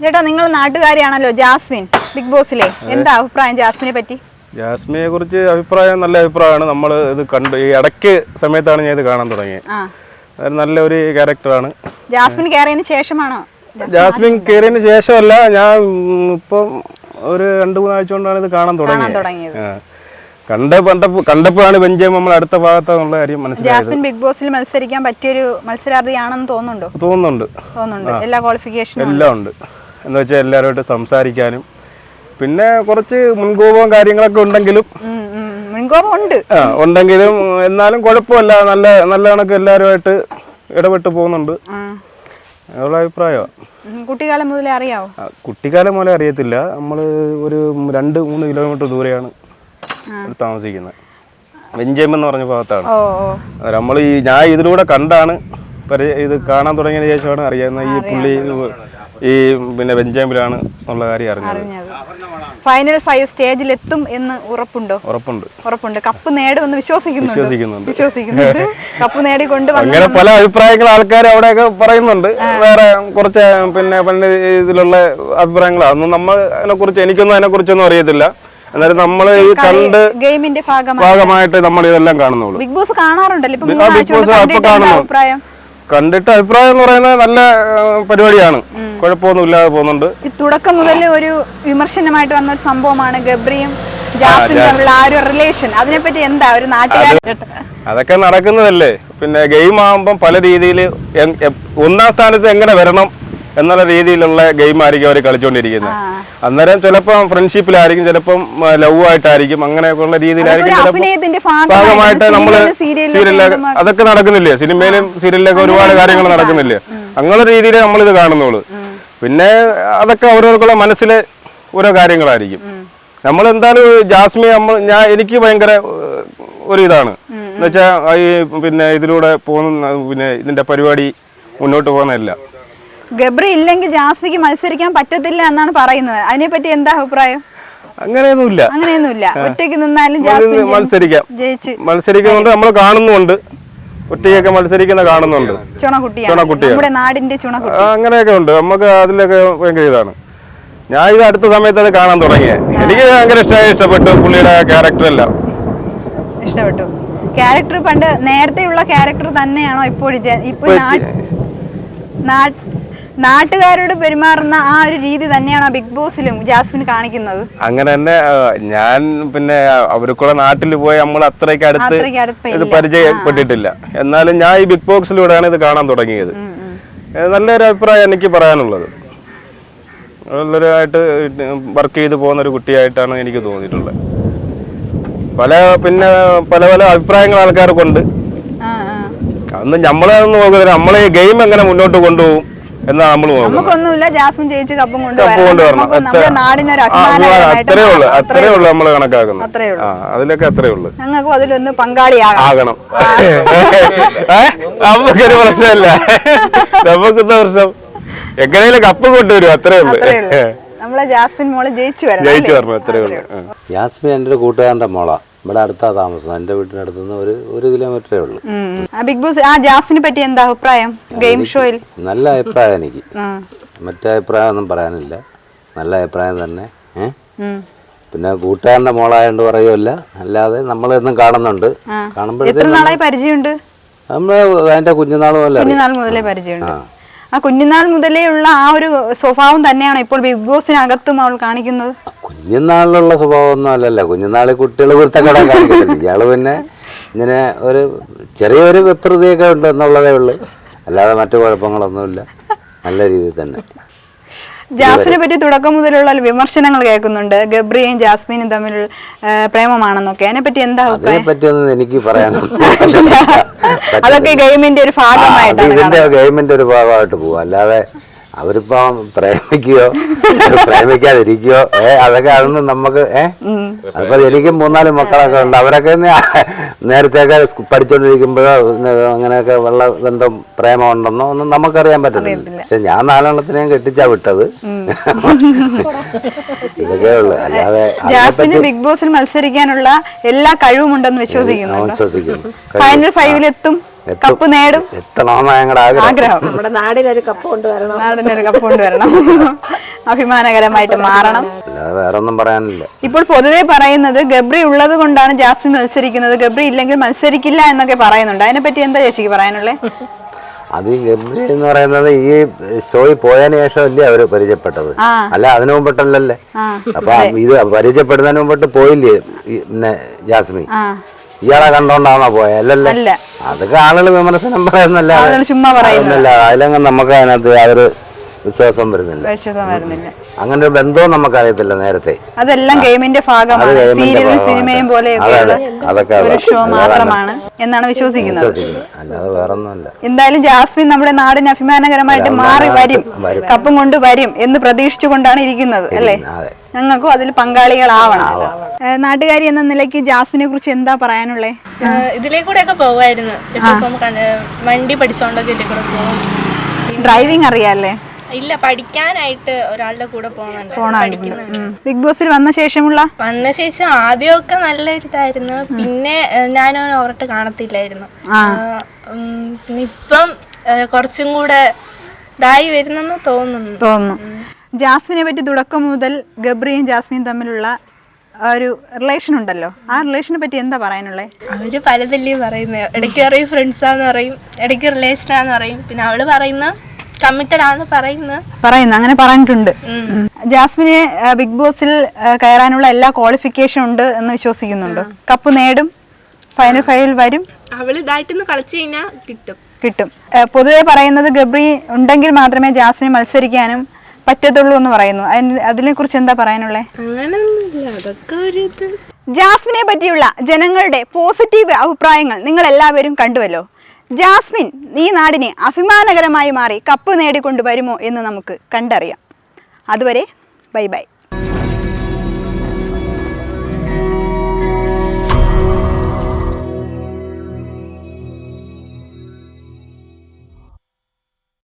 ചേട്ടാ, നിങ്ങൾ നാട്ടുകാരിയാണല്ലോ. ജാസ്മിൻ ബിഗ് ബോസിലെ എന്താ അഭിപ്രായം ജാസ്മിനെ പറ്റി? ജാസ്മിനെ കുറിച്ച് അഭിപ്രായം നല്ല അഭിപ്രായമാണ്. നമ്മൾ ഇത് കണ്ടു ഈ ഇടയ്ക്ക് സമയത്താണ് ഞാൻ ഇത് കാണാൻ തുടങ്ങിയത്. നല്ലൊരു ക്യാരക്ടറാണ്. ജാസ്മിൻ കയറിയതിന് ശേഷമാണോ? ജാസ്മിൻ കയറിയതിന് ശേഷമല്ല, ഞാൻ ഇപ്പം ഒരു 2-3 ആഴ്ച കൊണ്ടാണ് ഇത് കാണാൻ തുടങ്ങിയത്. കണ്ടപ്പോഴാണ് ബെഞ്ചം നമ്മൾ അടുത്ത ഭാഗത്തുള്ള കാര്യം മനസ്സിലായത്. ജാസ്മിൻ ബിഗ് ബോസിൽ മത്സരിക്കാൻ പറ്റിയൊരു മത്സരാർത്ഥിയാണെന്ന് തോന്നുന്നുണ്ടോ? തോന്നുന്നുണ്ട്. എല്ലാ ക്വാളിഫിക്കേഷനും എല്ലാം ഉണ്ട്. എന്ന് വെച്ചാൽ എല്ലാവരുമായിട്ട് സംസാരിക്കാനും പിന്നെ കുറച്ച് മുൻകോപവും കാര്യങ്ങളൊക്കെ ഉണ്ടെങ്കിലും എന്നാലും കുഴപ്പമില്ല. നല്ല കണക്ക് എല്ലാവരുമായിട്ട് ഇടപെട്ട് പോകുന്നുണ്ട്. അതുള്ള അഭിപ്രായമാണ്. കുട്ടിക്കാലം മുതലേ അറിയാവോ? കുട്ടിക്കാലം മുതലേ അറിയത്തില്ല. നമ്മൾ ഒരു 2-3 കിലോമീറ്റർ ദൂരെയാണ് താമസിക്കുന്നത്. വെഞ്ചേം എന്ന് പറഞ്ഞ ഭാഗത്താണ്. ഞാൻ ഇതിലൂടെ കണ്ടാണ് ഇത് കാണാൻ തുടങ്ങിയതിന് ശേഷമാണ് അറിയാവുന്നത് ഈ പുള്ളി ഈ പിന്നെ ബെഞ്ചാമ്പിലാണ് എന്നുള്ള കാര്യം അറിഞ്ഞത്. ഫൈനൽ 5 സ്റ്റേജിലെത്തും എന്ന് ഉറപ്പുണ്ട്. കപ്പ് നേടുമെന്ന് വിശ്വസിക്കുന്നുണ്ട്. കപ്പ് നേടിക്കൊണ്ട് അങ്ങനെ പല അഭിപ്രായങ്ങൾ ആൾക്കാർ അവിടെയൊക്കെ പറയുന്നുണ്ട്. വേറെ കുറച്ച് പിന്നെ ഇതിലുള്ള അഭിപ്രായങ്ങളാണ്. അതൊന്നും നമ്മൾ അതിനെക്കുറിച്ച് എനിക്കൊന്നും അതിനെക്കുറിച്ചൊന്നും അറിയത്തില്ല. എന്നാലും നമ്മൾ ഈ കണ്ട് ഗെയിമിന്റെ ഭാഗമായിട്ട് നമ്മൾ ഇതെല്ലാം കാണുന്നുള്ളൂ. ബിഗ് ബോസ് കാണാറുണ്ടല്ലോ. ബിഗ് ബോസ് അപ്പൊ കാണുന്നു. കണ്ടിട്ട് അഭിപ്രായം എന്ന് പറയുന്നത് നല്ല പരിപാടിയാണ്, കുഴപ്പമൊന്നുമില്ലാതെ പോകുന്നുണ്ട്. തുടക്കം മുതൽ ഒരു വിമർശനമായിട്ട് വന്ന ഒരു സംഭവമാണ് ഗബ്രിയും ജാസ്മിനും തമ്മിലുള്ള ആ ഒരു റിലേഷൻ. അതിനെപ്പറ്റി എന്താ ഒരു നാട്ടുകാർ? അതൊക്കെ നടക്കുന്നതല്ലേ. പിന്നെ ഗെയിം ആകുമ്പം പല രീതിയിൽ ഒന്നാം സ്ഥാനത്ത് എങ്ങനെ വരണം എന്നുള്ള രീതിയിലുള്ള ഗെയിം ആയിരിക്കും അവർ കളിച്ചുകൊണ്ടിരിക്കുന്നത്. അന്നേരം ചിലപ്പം ഫ്രണ്ട്ഷിപ്പിലായിരിക്കും, ചിലപ്പം ലവ് ആയിട്ടായിരിക്കും, അങ്ങനെയൊക്കെയുള്ള രീതിയിലായിരിക്കും. ഭാഗമായിട്ട് നമ്മള് സീരിയലിലൊക്കെ അതൊക്കെ നടക്കുന്നില്ലേ, സിനിമയിലും സീരിയലിലൊക്കെ ഒരുപാട് കാര്യങ്ങൾ നടക്കുന്നില്ലേ, അങ്ങനെ രീതിയിൽ നമ്മളിത് കാണുന്നുള്ളൂ. പിന്നെ അതൊക്കെ ഓരോരുക്കുള്ള മനസ്സിലെ ഓരോ കാര്യങ്ങളായിരിക്കും. നമ്മളെന്തായാലും ജാസ്മി എനിക്ക് ഭയങ്കര ഒരു ഇതാണ് എന്നുവെച്ചാൽ ഈ പിന്നെ ഇതിലൂടെ പോകുന്ന പിന്നെ ഇതിന്റെ പരിപാടി മുന്നോട്ട് പോകുന്നതല്ല. ഗബ്രി ഇല്ലെങ്കിൽ ജാസ്മിക്ക് മത്സരിക്കാൻ പറ്റത്തില്ല എന്നാണ് പറയുന്നത്. അതിനെപ്പറ്റി എന്താ അഭിപ്രായം? അങ്ങനെയൊന്നുമില്ല. ഒറ്റയ്ക്ക് നിന്നാലും മത്സരിക്കുന്നുണ്ട്, നമ്മൾ കാണുന്നുണ്ട്. ഒറ്റയ്ക്കൊക്കെ മത്സരിക്കുന്ന കാണുന്നുണ്ട്. നമ്മുടെ നാടിന്റെ ചുണക്കുട്ടി അങ്ങനെയൊക്കെ ഉണ്ട്. നമുക്ക് അതിലൊക്കെ ഭയങ്കര ഇതാണ്. ഞാൻ ഇത് അടുത്ത സമയത്ത് അത് കാണാൻ തുടങ്ങിയത്. എനിക്ക് ഭയങ്കര ഇഷ്ടപ്പെട്ടു പുള്ളിയുടെ ക്യാരക്ടറെല്ലാം ഇഷ്ടപ്പെട്ടു. ക്യാരക്ടർ പണ്ട് നേരത്തെയുള്ള ക്യാരക്ടർ തന്നെയാണോ ഇപ്പോൾ നാട്ടുകാരോട് പെരുമാറുന്ന ആ ഒരു രീതി തന്നെയാണോ ബിഗ് ബോസിലും ജാസ്മിൻ കാണിക്കുന്നത്? അങ്ങനെ തന്നെ. ഞാൻ പിന്നെ അവർക്കുള്ള നാട്ടിൽ പോയി നമ്മൾ അത്രയ്ക്ക് അടുത്ത് ഇത് പരിചയപ്പെട്ടിട്ടില്ല. എന്നാലും ഞാൻ ഈ ബിഗ് ബോക്സിലൂടെയാണ് ഇത് കാണാൻ തുടങ്ങിയത്. നല്ലൊരു അഭിപ്രായം എനിക്ക് പറയാനുള്ളത്. നല്ലൊരായിട്ട് വർക്ക് ചെയ്ത് പോകുന്ന ഒരു കുട്ടിയായിട്ടാണ് എനിക്ക് തോന്നിയിട്ടുള്ളത്. പല പല അഭിപ്രായങ്ങൾ ആൾക്കാർക്കുണ്ട്. അതൊന്നും നമ്മളതൊന്നും നോക്കുന്നില്ല. നമ്മളെ ഈ ഗെയിം എങ്ങനെ മുന്നോട്ട് കൊണ്ടുപോകും എന്നാ നമ്മൾ നമുക്കൊന്നുമില്ല. ജാസ്മിൻ ജയിച്ച് കപ്പും കൊണ്ടുവരണം. അത്രേ ഉള്ളു നമ്മൾ കണക്കാക്കുന്നത്. അതിലൊക്കെ അത്രേ ഉള്ളു. ഞങ്ങൾക്കും അതിലൊന്ന് പങ്കാളിയാകണം. നമുക്കൊരു പ്രശ്നമല്ല. നമുക്കെന്താ പ്രശ്നം? എങ്ങനെയും കപ്പ് കൊണ്ടുവരും, അത്രേ ഉള്ളു. നമ്മളെ ജാസ്മിൻ മോള് ജയിച്ചു വരണം, അത്രേ ഉള്ളു. ജാസ്മിൻ എൻ്റെ ഒരു കൂട്ടുകാരൻ്റെ മോളാ. ഇവിടെ അടുത്താ താമസം. എൻ്റെ വീട്ടിനടുത്ത് നിന്ന് ഒരു കിലോമീറ്ററേ ഉള്ളൂ. ബിഗ് ബോസ് ജാസ്മിനെ പറ്റി എന്താ അഭിപ്രായം? ഗെയിം ഷോയിൽ നല്ല അഭിപ്രായം എനിക്ക്. മറ്റേ അഭിപ്രായം ഒന്നും പറയാനില്ല. നല്ല അഭിപ്രായം തന്നെ. പിന്നെ കൂട്ടുകാരൻ്റെ മോളായോണ്ട് പറയുമല്ല, അല്ലാതെ നമ്മളെന്നും കാണുന്നുണ്ട്. കാണുമ്പോഴത്തേക്കും പരിചയമുണ്ട്. നമ്മള് അതിന്റെ കുഞ്ഞുനാൾ മുതലേ പരിചയമുണ്ട്. ആ കുഞ്ഞുനാൾ മുതലേ ഉള്ള ആ ഒരു സ്വഭാവം തന്നെയാണ് ഇപ്പോൾ ബിഗ് ബോസിനകത്തും അവൾ കാണിക്കുന്നത്. കുഞ്ഞുനാളിലുള്ള സ്വഭാവം ഒന്നും അല്ലല്ലോ. കുഞ്ഞുനാളിൽ കുട്ടികൾ കുരുത്തക്കട കാണിക്കുന്നില്ല. ഇയാള് പിന്നെ ഇങ്ങനെ ഒരു ചെറിയൊരു വ്യക്തതയൊക്കെ ഉണ്ട് എന്നുള്ളതേ ഉള്ളു. അല്ലാതെ മറ്റു കുഴപ്പങ്ങളൊന്നുമില്ല. നല്ല രീതിയിൽ തന്നെ. ജാസ്മിനെ പറ്റി തുടക്കം മുതലുള്ള വിമർശനങ്ങൾ കേൾക്കുന്നുണ്ട്. ഗബ്രിയും ജാസ്മിനും തമ്മിൽ പ്രേമമാണെന്നൊക്കെ. അതിനെപ്പറ്റി എന്താ അഭിപ്രായം? അതിനെപ്പറ്റിയൊന്നും എനിക്ക് പറയാനൊന്നും. അതൊക്കെ ഗെയിമിന്റെ ഒരു ഭാഗമായിട്ട് ഇതിന്റെ ഗെയിമിന്റെ ഒരു ഭാഗമായിട്ട് പോവാ. അല്ലാതെ അവരിപ്പം പ്രേമിക്കുകയോ പ്രേമിക്കാതിരിക്കുകയോ അതൊക്കെ അതൊന്നും നമുക്ക് അപ്പൊ എനിക്കും 3-4 മക്കളൊക്കെ ഉണ്ട്. അവരൊക്കെ നേരത്തെയൊക്കെ പഠിച്ചോണ്ടിരിക്കുമ്പോഴോ അങ്ങനെയൊക്കെ വെള്ള ബന്ധം പ്രേമം ഉണ്ടെന്നോ ഒന്നും നമുക്കറിയാൻ പറ്റുന്നില്ല. പക്ഷെ ഞാൻ 4 കെട്ടിച്ചാ വിട്ടത്. ഇതൊക്കെ ഉള്ളു. അല്ലാതെ ജാസ്മിന് ബിഗ് ബോസിൽ മത്സരിക്കാനുള്ള എല്ലാ കഴിവുമുണ്ടെന്ന് വിശ്വസിക്കുന്നു. ഫൈനൽ 5-ലെത്തും, കപ്പ് നേടും, എത്തണമെന്ന് ഞങ്ങളുടെ ആഗ്രഹം. നമ്മുടെ നാടിനൊരു കപ്പ് കൊണ്ടുവരണം. അഭിമാനകരമായിട്ട് മാറണം. വേറെ ഒന്നും പറയാനില്ല. ഇപ്പോൾ പൊതുവെ പറയുന്നത് ഗബ്രി ഉള്ളത് കൊണ്ടാണ് ജാസ്മിൻ മത്സരിക്കുന്നത്, ഗബ്രി ഇല്ലെങ്കിൽ മത്സരിക്കില്ല എന്നൊക്കെ പറയുന്നുണ്ട്. അതിനെപ്പറ്റി എന്താ ചേച്ചിക്ക് പറയാനുള്ളത്? അത് ഈ ഗബ്രി എന്ന് പറയുന്നത് ഈ ഷോയിൽ പോയതിനു ശേഷം അല്ലേ അവര് പരിചയപ്പെട്ടത്, അല്ല അതിനു മുമ്പിട്ടല്ലേ. അപ്പൊ ഇത് പരിചയപ്പെടുന്നതിന് മുമ്പിട്ട് പോയില്ലേ പിന്നെ ജാസ്മിൻ? ഇയാളെ കണ്ടോണ്ടാണോ പോയല്ലേ? അതൊക്കെ ആളുകൾ വിമർശനം പറയുന്നല്ല, അതിലങ്ങ് നമുക്ക് അതിനകത്ത് യാതൊരു വിശ്വാസം വരുന്നില്ല. അങ്ങനെ ഒരു ബന്ധവും നമുക്കറിയത്തില്ല നേരത്തെ. അതെല്ലാം ഗെയിമിന്റെ ഭാഗമാണ്, സീരിയലും സിനിമയും പോലെയൊക്കെയുള്ള ഒരു ഷോ മാത്രമാണ് എന്നാണ് വിശ്വസിക്കുന്നത്. അല്ലാതെ വേറൊന്നുമല്ല. എന്തായാലും ജാസ്മിൻ നമ്മുടെ നാടിന് അഭിമാനകരമായിട്ട് മാറി വരും, കപ്പും കൊണ്ട് വരും എന്ന് പ്രതീക്ഷിച്ചുകൊണ്ടാണ് ഇരിക്കുന്നത് അല്ലേ? ഞങ്ങൾക്കും അതിൽ പങ്കാളികളാവണം. നാട്ടുകാരി എന്ന നിലയ്ക്ക് ജാസ്മിനെ കുറിച്ച് എന്താ പറയാനുള്ളേ? ഇതിലേ കൂടെ ഒക്കെ പോവായിരുന്നു. വണ്ടി പഠിച്ചോണ്ടൊക്കെ ഇതിലേ കൂടെ പോകും. ഡ്രൈവിംഗ് അറിയാല്ലേ? ഇല്ല, പഠിക്കാനായിട്ട് ഒരാളുടെ കൂടെ പോകുന്നുണ്ട്. ബിഗ് ബോസിൽ വന്ന ശേഷം ആദ്യമൊക്കെ നല്ല ഇതായിരുന്നു. പിന്നെ ഞാൻ ഓർട്ട് കാണത്തില്ലായിരുന്നു. പിന്നെ ഇപ്പം കുറച്ചും കൂടെ ഇതായി വരുന്നെന്ന് തോന്നുന്നു. ജാസ്മിനെ പറ്റി തുടക്കം മുതൽ ഗബ്രിയും ജാസ്മിനും തമ്മിലുള്ള ഒരു റിലേഷൻ ഉണ്ടല്ലോ, ആ റിലേഷനെ പറ്റി എന്താ പറയാനുള്ളത്? അവര് പലതല്ലേ പറയുന്നത്. ഇടയ്ക്ക് പറയും ഫ്രണ്ട്സാന്ന് പറയും, ഇടയ്ക്ക് റിലേഷനാന്ന് പറയും. പിന്നെ അവള് പറയുന്ന കമ്മിറ്റഡ് ആണെന്ന് പറയുന്നു, അങ്ങനെ പറഞ്ഞിട്ടുണ്ട്. ജാസ്മിന് ബിഗ് ബോസിൽ കയറാനുള്ള എല്ലാ ക്വാളിഫിക്കേഷൻ ഉണ്ട് എന്ന് വിശ്വസിക്കുന്നുണ്ടോ? കപ്പ് നേടും, ഫൈനൽ 5 വരും. അവള് ഇതായിട്ടൊന്ന് കളിച്ചു കഴിഞ്ഞാൽ കിട്ടും. പൊതുവെ പറയുന്നത് ഗബ്രി ഉണ്ടെങ്കിൽ മാത്രമേ ജാസ്മിന് മത്സരിക്കാനും പറ്റത്തുള്ളൂ എന്ന് പറയുന്നു. അതിനെ കുറിച്ച് എന്താ പറയാനുള്ളത്? ജാസ്മിനെ പറ്റിയുള്ള ജനങ്ങളുടെ പോസിറ്റീവ് അഭിപ്രായങ്ങൾ നിങ്ങൾ എല്ലാവരും കണ്ടുവല്ലോ. ജാസ്മിൻ ഈ നാടിനെ അഭിമാനകരമായി മാറി കപ്പ് നേടിക്കൊണ്ടുവരുമോ എന്ന് നമുക്ക് കണ്ടറിയാം. അതുവരെ ബൈ ബൈ.